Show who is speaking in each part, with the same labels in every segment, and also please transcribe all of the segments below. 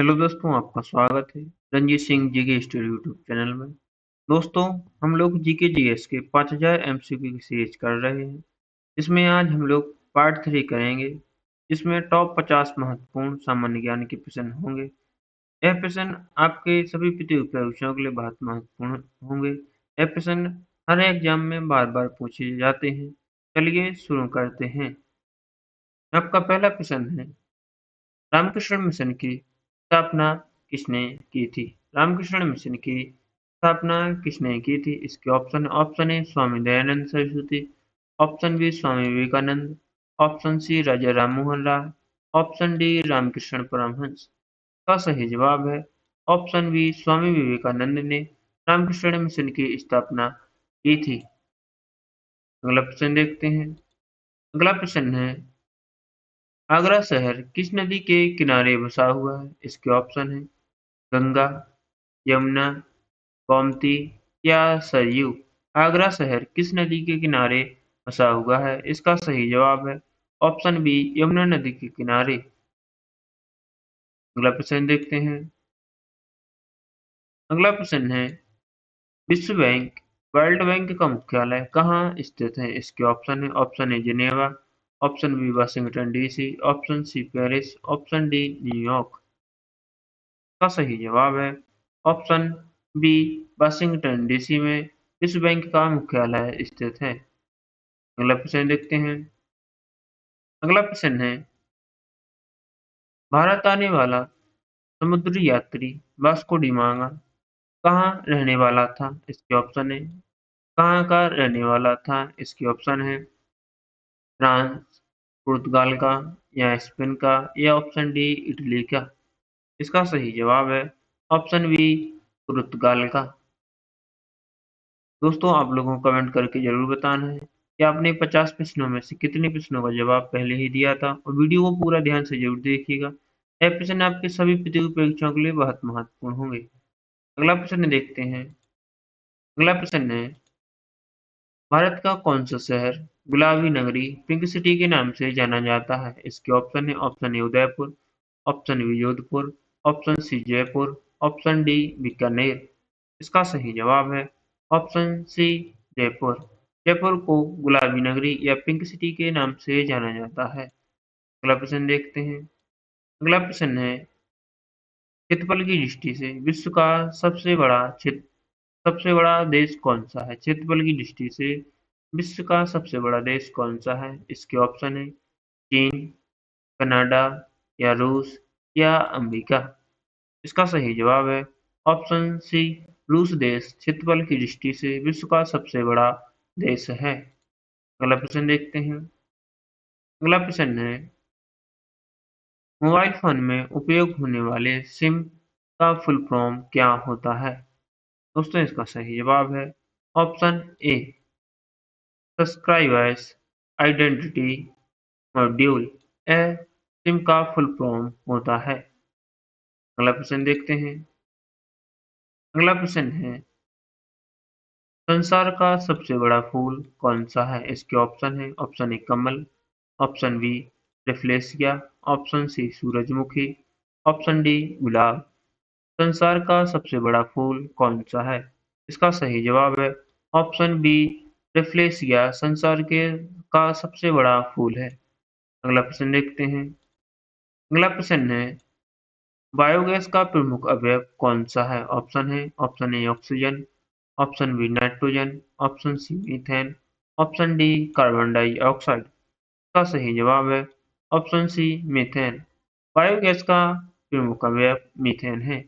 Speaker 1: Hello दोस्तों, आपका स्वागत है Ranjeet Singh GK study YouTube channel में। दोस्तों, हम लोग जीके जीएस के 5000 एमसीक्यू की सीरीज कर रहे हैं। इसमें आज हम लोग पार्ट 3 करेंगे, जिसमें टॉप 50 महत्वपूर्ण सामान्य ज्ञान के प्रश्न होंगे। यह प्रश्न आपके सभी प्रतियोगी परीक्षाओं के लिए बहुत महत्वपूर्ण होंगे। यह प्रश्न हर एग्जाम में बार बार पूछे जाते हैं। चलिए शुरू करते हैं। आपका पहला प्रश्न है, रामकृष्ण मिशन की स्थापना किसने की थी? रामकृष्ण मिशन की स्थापना किसने की थी? इसके option A Swami Dayanand Saraswati, option B Swami Vivekanand, option C Raja Rammohan Roy, option D Ramakrishna Paramhansa. का सही जवाब है ऑप्शन बी स्वामी विवेकानंद ने रामकृष्ण मिशन की स्थापना की थी। अगला प्रश्न देखते हैं। अगला प्रश्न है, आगरा शहर किस नदी के किनारे बसा हुआ है? इसके ऑप्शन है गंगा, यमुना, गोमती या सरयू। आगरा शहर किस नदी के किनारे बसा हुआ है? इसका सही जवाब है ऑप्शन बी यमुना नदी के किनारे। अगला प्रश्न देखते हैं। अगला प्रश्न है, विश्व बैंक वर्ल्ड बैंक का मुख्यालय कहाँ स्थित है? इसके option A Geneva, option B Washington DC, option C Paris, option D New York. का सही जवाब है ऑप्शन बी वाशिंगटन डीसी में विश्व बैंक का मुख्यालय स्थित है। अगला प्रश्न देखते हैं। अगला प्रश्न है, भारत आने वाला समुद्री यात्री वास्को डी गामा कहाँ रहने वाला था? इसके ऑप्शन है कहाँ का रहने वाला था? इसके ऑप्शन है फ्रांस, पुर्तगाल का या स्पेन का या ऑप्शन डी इटली का। इसका सही जवाब है ऑप्शन बी पुर्तगाल का। दोस्तों, आप लोगों को कमेंट करके जरूर बताना है कि आपने 50 प्रश्नों में से कितने प्रश्नों का जवाब पहले ही दिया था, और वीडियो को पूरा ध्यान से जरूर देखिएगा। यह प्रश्न आपके सभी प्रतियोगी परीक्षाओं के लिए बहुत महत्वपूर्ण होंगे। अगला प्रश्न देखते हैं। अगला प्रश्न है, भारत का कौन सा शहर गुलाबी नगरी पिंक सिटी के नाम से जाना जाता है? इसके option A Udaipur, option B Jodhpur, option C Jaipur, option D Bikaner. इसका सही जवाब है ऑप्शन सी जयपुर। जयपुर को गुलाबी नगरी या पिंक सिटी के नाम से जाना जाता है। अगला प्रश्न देखते हैं। अगला प्रश्न है, क्षेत्रफल की दृष्टि से विश्व का सबसे बड़ा देश कौन सा है? क्षेत्रफल की दृष्टि से विश्व का सबसे बड़ा देश कौन सा है? इसके ऑप्शन है चीन, कनाडा या रूस या अमेरिका। इसका सही जवाब है ऑप्शन सी रूस देश क्षेत्रफल की दृष्टि से विश्व का सबसे बड़ा देश है। अगला प्रश्न देखते हैं। अगला प्रश्न है, मोबाइल फोन में उपयोग होने वाले सिम का फुल फॉर्म क्या होता है? दोस्तों, इसका सही जवाब है ऑप्शन ए सब्सक्राइबर्स आइडेंटिटी मॉड्यूल। यह सिम का फुल फॉर्म होता है। अगला प्रश्न देखते हैं। अगला प्रश्न है, संसार का सबसे बड़ा फूल कौन सा है? इसके ऑप्शन ए कमल, option B rafflesia, option C सूरजमुखी, ऑप्शन डी गुलाब। संसार का सबसे बड़ा फूल कौन सा है? इसका सही जवाब है ऑप्शन बी रेफलेशिया संसार के का सबसे बड़ा फूल है। अगला प्रश्न देखते हैं। अगला प्रश्न है, बायोगैस का प्रमुख अवयव कौन सा है? Option A oxygen, option B nitrogen, option C methane, option D carbon dioxide. का सही जवाब है ऑप्शन सी मीथेन। बायोगैस का प्रमुख अवयव मीथेन है।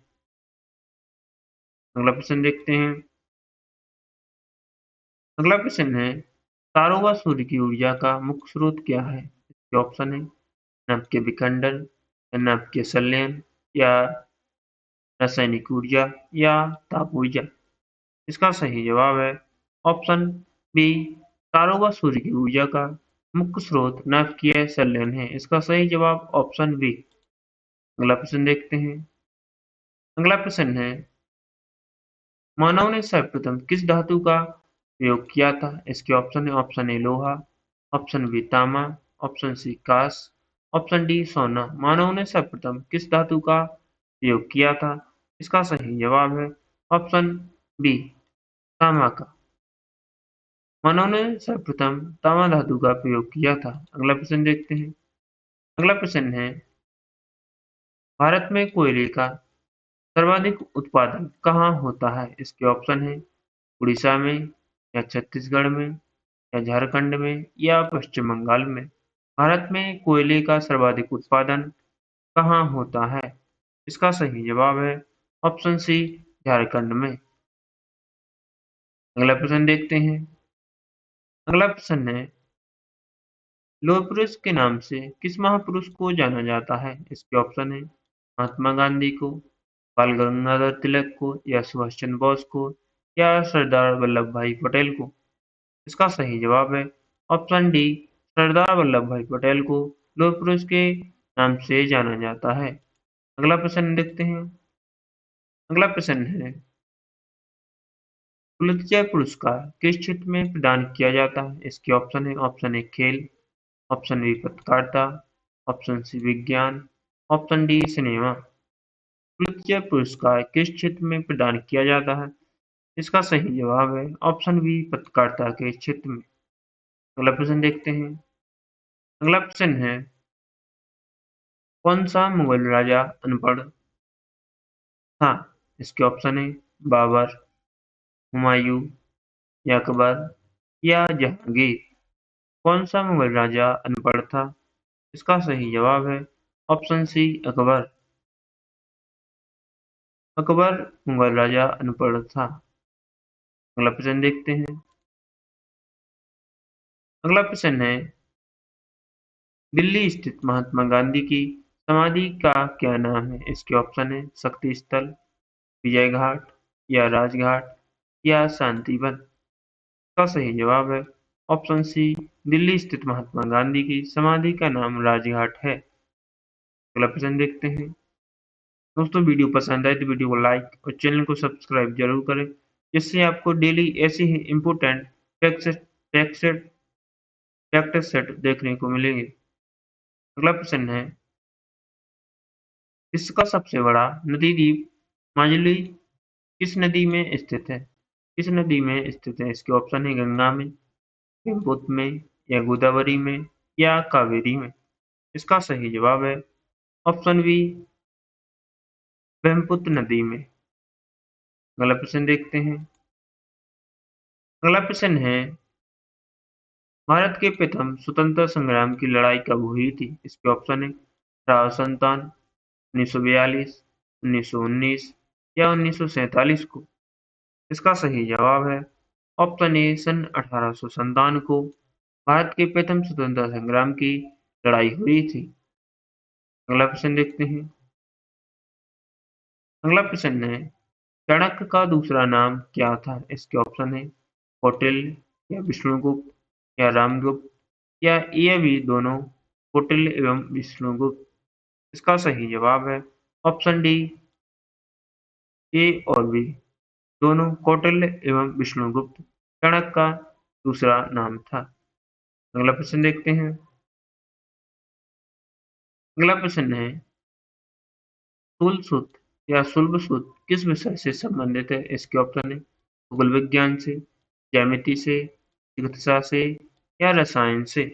Speaker 1: अगला प्रश्न देखते हैं। अगला प्रश्न है, तारों व सूर्य की ऊर्जा का मुख्य स्रोत क्या है? इसके ऑप्शन है नाभिक के विखंडन, नाभिक के संलयन या रासायनिक ऊर्जा या ताप ऊर्जा। इसका सही जवाब है ऑप्शन बी तारों व सूर्य की ऊर्जा का मुख्य स्रोत नाभिकीय संलयन है। इसका सही जवाब ऑप्शन बी। अगला प्रश्न देखते हैं। अगला प्रश्न है, मानव ने सर्वप्रथम किस धातु का प्रयोग किया था? इसके ऑप्शन ए लोहा, ऑप्शन बी तांबा, ऑप्शन सी कांस्य, ऑप्शन डी सोना। मानव ने सर्वप्रथम किस धातु का प्रयोग किया था? इसका सही जवाब है ऑप्शन बी, तांबा का। मानव ने सर्वप्रथम तांबा धातु का प्रयोग किया था। अगला प्रश्न देखते हैं। अगला प्रश्न है, भारत में कोयले का सर्वाधिक उत्पादन कहाँ होता है? इसके ऑप्शन है उड़ीसा में, या छत्तीसगढ़ में, या झारखंड में, या पश्चिम बंगाल में। भारत में कोयले का सर्वाधिक उत्पादन कहाँ होता है? इसका सही जवाब है ऑप्शन सी, झारखंड में। अगला प्रश्न देखते हैं। अगला प्रश्न है, लौह पुरुष के नाम से किस महापुरुष को जाना जाता है? इसके ऑप्शन है महात्मा गांधी को, बाल गंगाधर तिलक को, या सुभाष चंद्र बोस को, या सरदार वल्लभ भाई पटेल को। इसका सही जवाब है ऑप्शन डी, सरदार वल्लभ भाई पटेल को लौह पुरुष के नाम से जाना जाता है। अगला प्रश्न देखते हैं। अगला प्रश्न है, पुलित्जर पुरस्कार किस क्षेत्र में प्रदान किया जाता है? इसके ऑप्शन है ऑप्शन ए खेल, ऑप्शन बी पत्रकारिता, ऑप्शन सी विज्ञान, ऑप्शन डी सिनेमा। पुलित्जर पुरस्कार किस क्षेत्र में प्रदान किया जाता है? इसका सही जवाब है ऑप्शन बी, पत्रकारिता के क्षेत्र में। अगला प्रश्न देखते हैं। अगला प्रश्न है, कौन सा मुगल राजा अनपढ़ था? इसके ऑप्शन है बाबर, हुमायूं, या अकबर, या जहांगीर। कौन सा मुगल राजा अनपढ़ था? इसका सही जवाब है ऑप्शन सी, अकबर। अकबर मुगल राजा अनपढ़ था। अगला प्रश्न देखते हैं। अगला प्रश्न है, दिल्ली स्थित महात्मा गांधी की समाधि का क्या नाम है? इसके ऑप्शन है शक्ति स्थल, विजय घाट, या राजघाट, या शांति वन। इसका सही जवाब है ऑप्शन सी, दिल्ली स्थित महात्मा गांधी की समाधि का नाम राजघाट है। अगला प्रश्न देखते हैं। दोस्तों, वीडियो पसंद आए तो वीडियो को लाइक और चैनल को सब्सक्राइब जरूर करें, जिससे आपको डेली ऐसे ही इम्पोर्टेंट फैक्ट सेट देखने को मिलेंगे। अगला प्रश्न है, विश्व का सबसे बड़ा नदी द्वीप माजुली किस नदी में स्थित है? किस नदी में स्थित है? इसके ऑप्शन है गंगा में, ब्रह्मपुत्र में, या गोदावरी में, या कावेरी में। इसका सही जवाब है ऑप्शन बी, ब्रह्मपुत्र नदी में। अगला प्रश्न देखते हैं। अगला प्रश्न है, भारत के प्रथम स्वतंत्रता संग्राम की लड़ाई कब हुई थी? इसके ऑप्शन है 1857, 1942, 1919, या 1947 को। इसका सही जवाब है ऑप्शन ए, सन 1857 को भारत के प्रथम स्वतंत्रता संग्राम की लड़ाई हुई थी। अगला प्रश्न देखते हैं। अगला प्रश्न है, चाणक्य का दूसरा नाम क्या था? इसके ऑप्शन है कौटिल्य, या विष्णुगुप्त, या रामगुप्त, या ये भी दोनों, कौटिल्य एवं विष्णुगुप्त। इसका सही जवाब है ऑप्शन डी, ए और बी, दोनों कौटिल्य एवं विष्णुगुप्त चाणक्य का दूसरा नाम था। अगला प्रश्न देखते हैं। अगला प्रश्न है, शुल्ब या शुल्ब सूत्र किस विषय से संबंधित है? इसके ऑप्शन है भूगोल विज्ञान से, ज्यामिति से, चिकित्सा से, या रसायन से।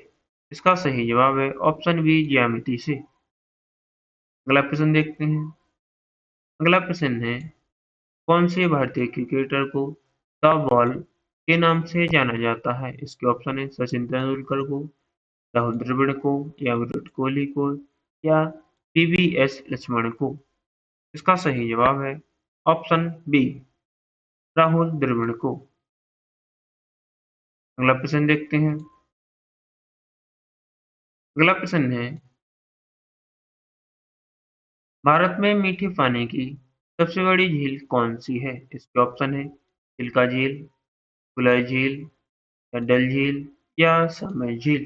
Speaker 1: इसका सही जवाब है ऑप्शन बी, ज्यामिति से। अगला प्रश्न देखते हैं। अगला प्रश्न है, कौन से भारतीय क्रिकेटर को द बॉल के नाम से जाना जाता है? इसके ऑप्शन है सचिन तेंदुलकर को, राहुल द्रविड़ को, या विराट कोहली को, या पीवीएस लक्ष्मण को। इसका सही जवाब है ऑप्शन बी, राहुल द्रविड़ को। अगला प्रश्न देखते हैं। अगला प्रश्न है, भारत में मीठे पानी की सबसे बड़ी झील कौन सी है? इसके ऑप्शन है चिल्का झील, बुलाई झील, या डल झील, या समय झील।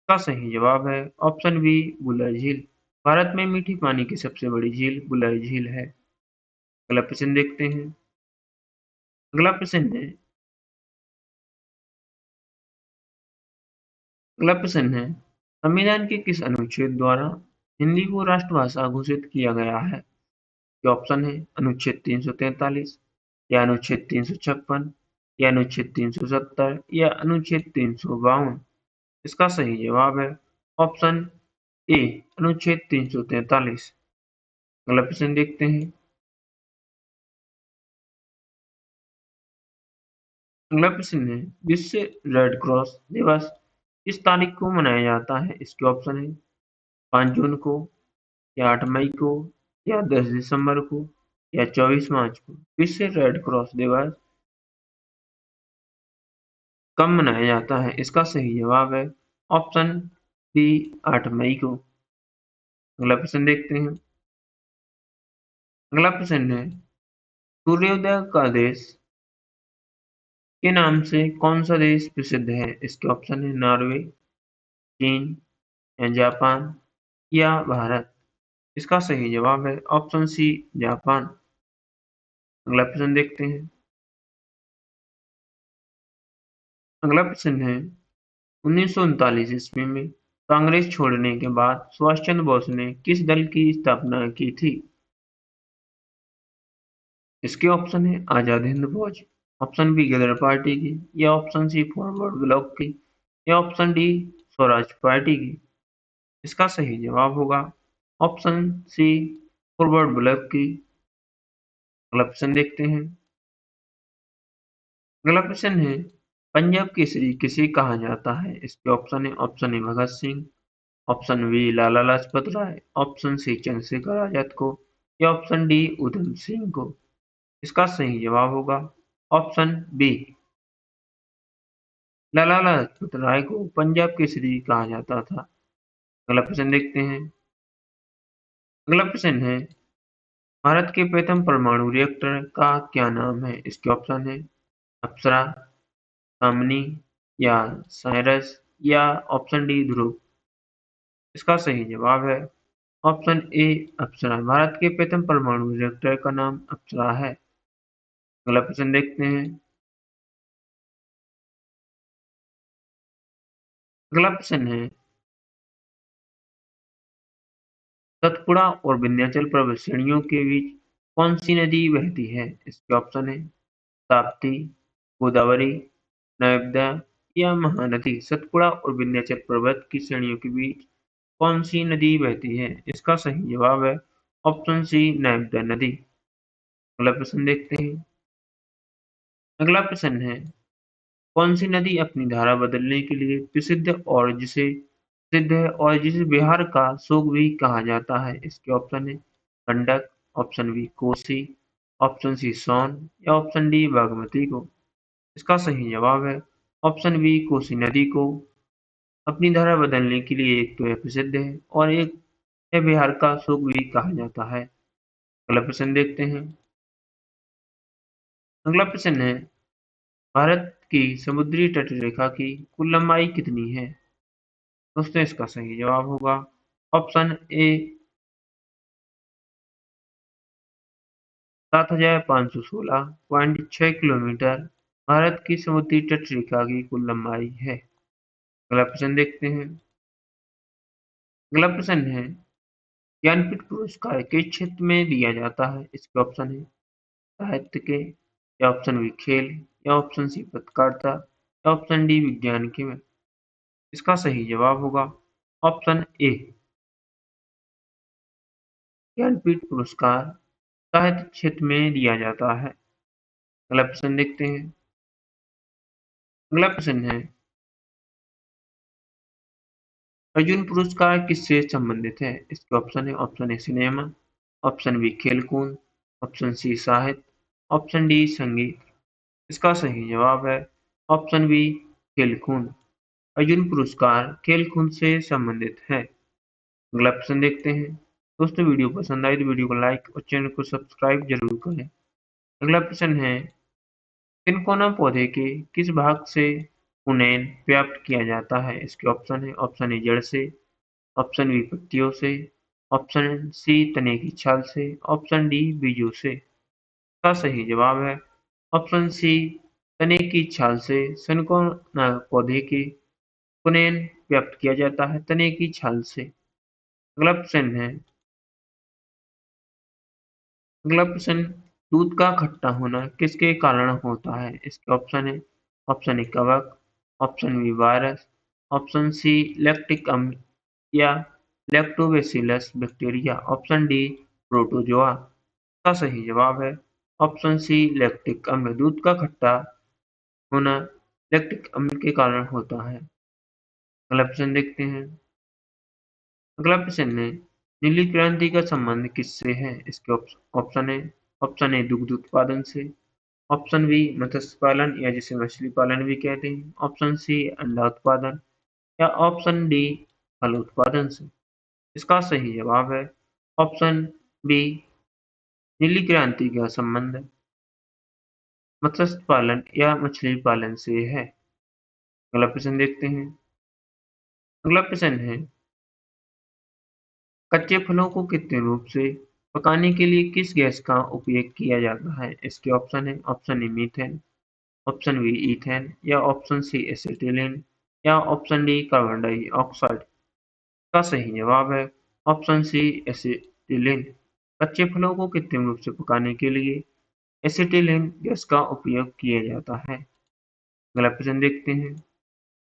Speaker 1: का सही जवाब है ऑप्शन बी, बुलाई झील। भारत में मीठी पानी की सबसे बड़ी झील बुलाई झील है। अगला प्रश्न देखते हैं। अगला प्रश्न है, अगला प्रश्न है, संविधान के किस अनुच्छेद द्वारा हिंदी को राष्ट्रभाषा घोषित किया गया है? ये ऑप्शन है अनुच्छेद 343 या अनुच्छेद 356 या अनुच्छेद 370 या अनुच्छेद 352। इसका सही जवाब है ऑप्शन ए अनुच्छेद 343। अगला प्रश्न देखते हैं। अगला प्रश्न है विश्व रेड क्रॉस दिवस किस तारीख को मनाया जाता है? इसके ऑप्शन है 5 जून को या 8 मई को या 10 दिसंबर को या 24 मार्च को। विश्व रेड क्रॉस दिवस कब मनाया जाता है? इसका सही जवाब है ऑप्शन बी 8 मई को। अगला प्रश्न देखते हैं। अगला प्रश्न है सूर्योदय का देश के नाम से कौन सा देश प्रसिद्ध है? इसके ऑप्शन है नॉर्वे, चीन या जापान या भारत। इसका सही जवाब है ऑप्शन सी जापान। अगला प्रश्न देखते हैं। अगला प्रश्न है 1939 ईस्वी में कांग्रेस छोड़ने के बाद सुभाष चंद्र बोस ने किस दल की स्थापना की थी? इसके ऑप्शन है आजाद हिंद फौज, ऑप्शन बी गदर पार्टी की या ऑप्शन सी फॉरवर्ड ब्लॉक की या ऑप्शन डी स्वराज पार्टी की। इसका सही जवाब होगा ऑप्शन सी फॉरवर्ड ब्लॉक की। अगला प्रश्न देखते हैं। अगला प्रश्न है पंजाब केसरी किसे कहा जाता है? इसके ऑप्शन है option A Bhagat Singh, option B Lala Lajpat Rai, option C Chandrashekhar Azad को या ऑप्शन डी उधम सिंह को। इसका सही जवाब होगा ऑप्शन बी लाला लाजपत राय को पंजाब केसरी कहा जाता था। अगला प्रश्न देखते हैं। अगला प्रश्न है भारत के प्रथम परमाणु रिएक्टर का क्या नाम है? इसके ऑप्शन है अप्सरा, कामनी या साइरस या ऑप्शन डी ध्रुव। इसका सही जवाब है ऑप्शन ए अप्सरा। भारत के प्रथम परमाणु रिएक्टर का नाम अप्सरा है। अगला प्रश्न देखते हैं। अगला प्रश्न है सतपुड़ा और विंध्याचल पर्वत श्रेणियों के बीच कौन सी नदी बहती है? इसके ऑप्शन है ताप्ती, गोदावरी, नर्मदा या महानदी। सतपुड़ा और विंध्याचल पर्वत की श्रेणियों के बीच कौन सी नदी बहती है? इसका सही जवाब है ऑप्शन सी नर्मदा नदी। अगला प्रश्न देखते हैं। अगला प्रश्न है कौन सी नदी अपनी धारा बदलने के लिए प्रसिद्ध है और जिसे बिहार का शोक भी कहा जाता है? इसके ऑप्शन है Gandak, option B Kosi, option C Son या ऑप्शन डी बागमती को। इसका सही जवाब है ऑप्शन बी कोसी नदी को अपनी धारा बदलने के लिए एक तो यह प्रसिद्ध है और एक यह बिहार का शोक भी कहा जाता है। अगला प्रश्न देखते हैं। अगला प्रश्न है भारत की समुद्री तट रेखा की कुल लंबाई कितनी है? दोस्तों इसका सही जवाब होगा ऑप्शन ए 7516.6 किलोमीटर भारत की समुद्री तट रेखा की कुल लंबाई है। अगला प्रश्न देखते हैं। अगला प्रश्न है ज्ञानपीठ पुरस्कार किस क्षेत्र में दिया जाता है? इसके ऑप्शन है साहित्य के या ऑप्शन बी खेल या ऑप्शन सी पत्रकारिता या ऑप्शन डी विज्ञान के में। इसका सही जवाब होगा ऑप्शन ए ज्ञानपीठ पुरस्कार साहित्य क्षेत्र में दिया जाता है। अगला प्रश्न देखते हैं। अगला प्रश्न है अर्जुन पुरस्कार किससे संबंधित है? इसके ऑप्शन है option A cinema, option B खेलकूद, ऑप्शन सी साहित्य, ऑप्शन डी संगीत। इसका सही जवाब है ऑप्शन बी खेलकूद। अर्जुन पुरस्कार खेलकूद से संबंधित है। अगला प्रश्न देखते हैं। दोस्तों वीडियो पसंद आई तो वीडियो को लाइक और चैनल को सब्सक्राइब जरूर करें। अगला प्रश्न है तिनकोना पौधे के किस भाग से पुनैन प्राप्त किया जाता है? इसके ऑप्शन है ऑप्शन ए जड़ से, ऑप्शन बी पत्तियों से, ऑप्शन सी तने की छाल से, ऑप्शन डी बीजों से। इसका सही जवाब है ऑप्शन सी तने की छाल से। तिनकोना पौधे के पुनैन प्राप्त किया जाता है तने की छाल से। अगला प्रश्न है अगला प्रश्न दूध का खट्टा होना किसके कारण होता है? इसके ऑप्शन है ऑप्शन ए कवक, option B virus, option C lactic अम्ल या lactobacillus bacteria, option D protozoa. का सही जवाब है ऑप्शन सी लैक्टिक अम्ल। दूध का खट्टा होना लैक्टिक अम्ल के कारण होता है। अगला प्रश्न देखते हैं। अगला प्रश्न है नीली क्रांति का संबंध किससे है? इसके ऑप्शन है ऑप्शन ए दुग्ध उत्पादन से, ऑप्शन बी मत्स्य पालन या जिसे मछली पालन भी कहते हैं, ऑप्शन सी अंडा उत्पादन या ऑप्शन डी फल उत्पादन से। इसका सही जवाब है ऑप्शन बी नीली क्रांति का संबंध मत्स्य पालन या मछली पालन से है। अगला प्रश्न देखते हैं। अगला प्रश्न है कच्चे फलों को कृत्रिम रूप से पकाने के लिए किस गैस का उपयोग किया जाता है? इसके ऑप्शन है option A methane, option B ethane या ऑप्शन सी एसिटिलीन या ऑप्शन डी कार्बन डाइऑक्साइड। का सही जवाब है ऑप्शन सी एसिटिलीन। कच्चे फलों को कृत्रिम रूप से पकाने के लिए एसिटिलीन गैस का उपयोग किया जाता है। अगला प्रश्न देखते हैं।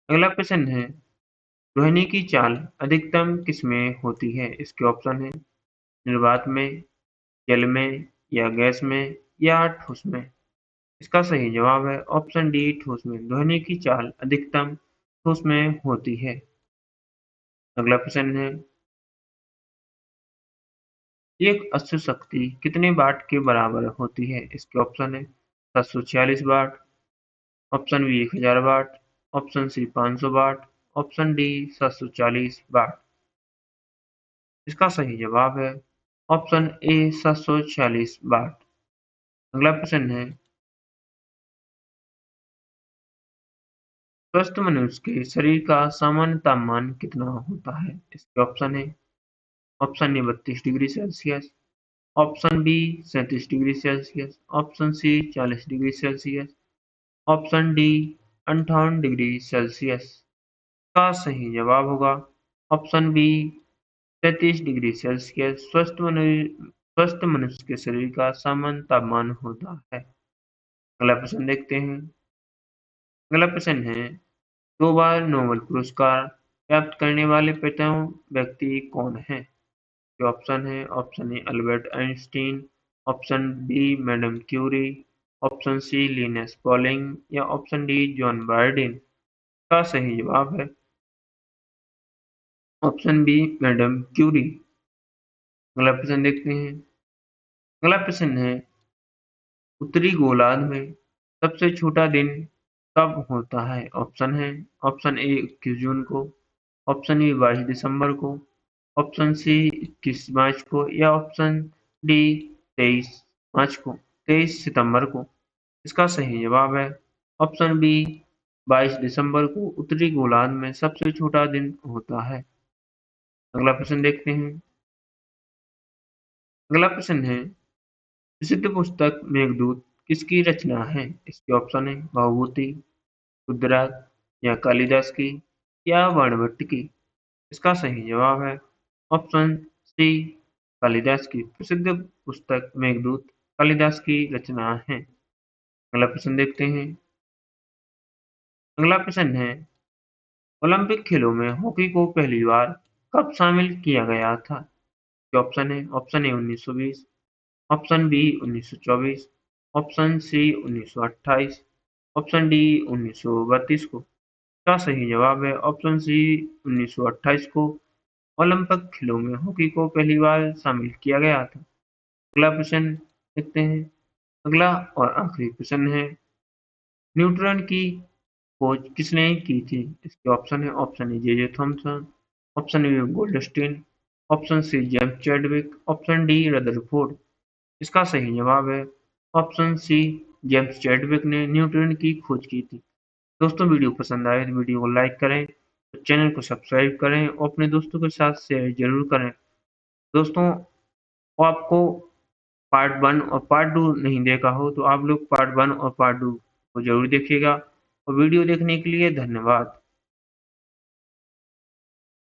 Speaker 1: अगला प्रश्न है ध्वनि की चाल अधिकतम किसमें होती है? इसके ऑप्शन है निर्वात में, जल में या गैस में या ठोस में। इसका सही जवाब है ऑप्शन डी ठोस में। ध्वनि की चाल अधिकतम ठोस में होती है। अगला प्रश्न है एक अश्व शक्ति कितने वाट के बराबर होती है? इसके ऑप्शन है 746 वाट, ऑप्शन बी 1000 वाट, ऑप्शन सी 500 वाट, ऑप्शन डी 740 वाट। इसका सही जवाब है ऑप्शन ए 746 वाट। अगला प्रश्न है स्वस्थ मनुष्य के शरीर का सामान्य तापमान कितना होता है? इसके ऑप्शन है option A 32 degree Celsius, option B 37 degree Celsius, option C 40 degree Celsius, option D 58 degree Celsius. का सही जवाब होगा ऑप्शन बी 33 डिग्री सेल्सियस। स्वस्थ मनुष्य के शरीर का सामान्य तापमान होता है। अगला प्रश्न देखते हैं। अगला प्रश्न है 2 बार नोबेल पुरस्कार प्राप्त करने वाले प्रथम व्यक्ति कौन है? के ऑप्शन है option A Albert Einstein, option B madam Curie, option C Linus Pauling या ऑप्शन डी जॉन बार्डिन। का सही जवाब है ऑप्शन बी मैडम क्यूरी। अगला प्रश्न देखते हैं। अगला प्रश्न है उत्तरी गोलार्ध में सबसे छोटा दिन कब होता है? ऑप्शन है ऑप्शन ए 21 जून को, ऑप्शन बी 22 दिसंबर को, ऑप्शन सी 21 मार्च को या ऑप्शन डी 23 मार्च को 23 सितंबर को। इसका सही जवाब है ऑप्शन बी 22 दिसंबर को उत्तरी गोलार्ध में सबसे छोटा दिन होता है। अगला प्रश्न देखते हैं। अगला प्रश्न है प्रसिद्ध पुस्तक मेघदूत किसकी रचना है? इसके ऑप्शन है भवभूति, रुद्रराज या कालिदास की या बाणभट्ट की। इसका सही जवाब है ऑप्शन सी कालिदास की। प्रसिद्ध पुस्तक मेघदूत कालिदास की रचना है। अगला प्रश्न देखते हैं। अगला प्रश्न है ओलंपिक खेलों में हॉकी को पहली बार कब शामिल किया गया था? ये ऑप्शन है option A 1920, option B 1924, option C 1928, option D 1932 को। का सही जवाब है ऑप्शन सी 1928 को ओलंपिक खेलों में हॉकी को पहली बार शामिल किया गया था। अगला प्रश्न देखते हैं। अगला और आखिरी प्रश्न है न्यूट्रॉन की खोज किसने की थी? इसके ऑप्शन है option A J Thomson, option B Goldstein, option C James Chadwick, option D Rutherford. इसका सही जवाब है ऑप्शन सी जेम्स चैडविक ने न्यूट्रॉन की खोज की थी। दोस्तों वीडियो पसंद आए तो वीडियो को लाइक करें, तो चैनल को सब्सक्राइब करें और अपने दोस्तों के साथ शेयर जरूर करें। दोस्तों आपको पार्ट 1 और पार्ट 2 नहीं देखा हो तो आप लोग पार्ट 1 और पार्ट 2 को जरूर देखिएगा और वीडियो देखने के लिए धन्यवाद।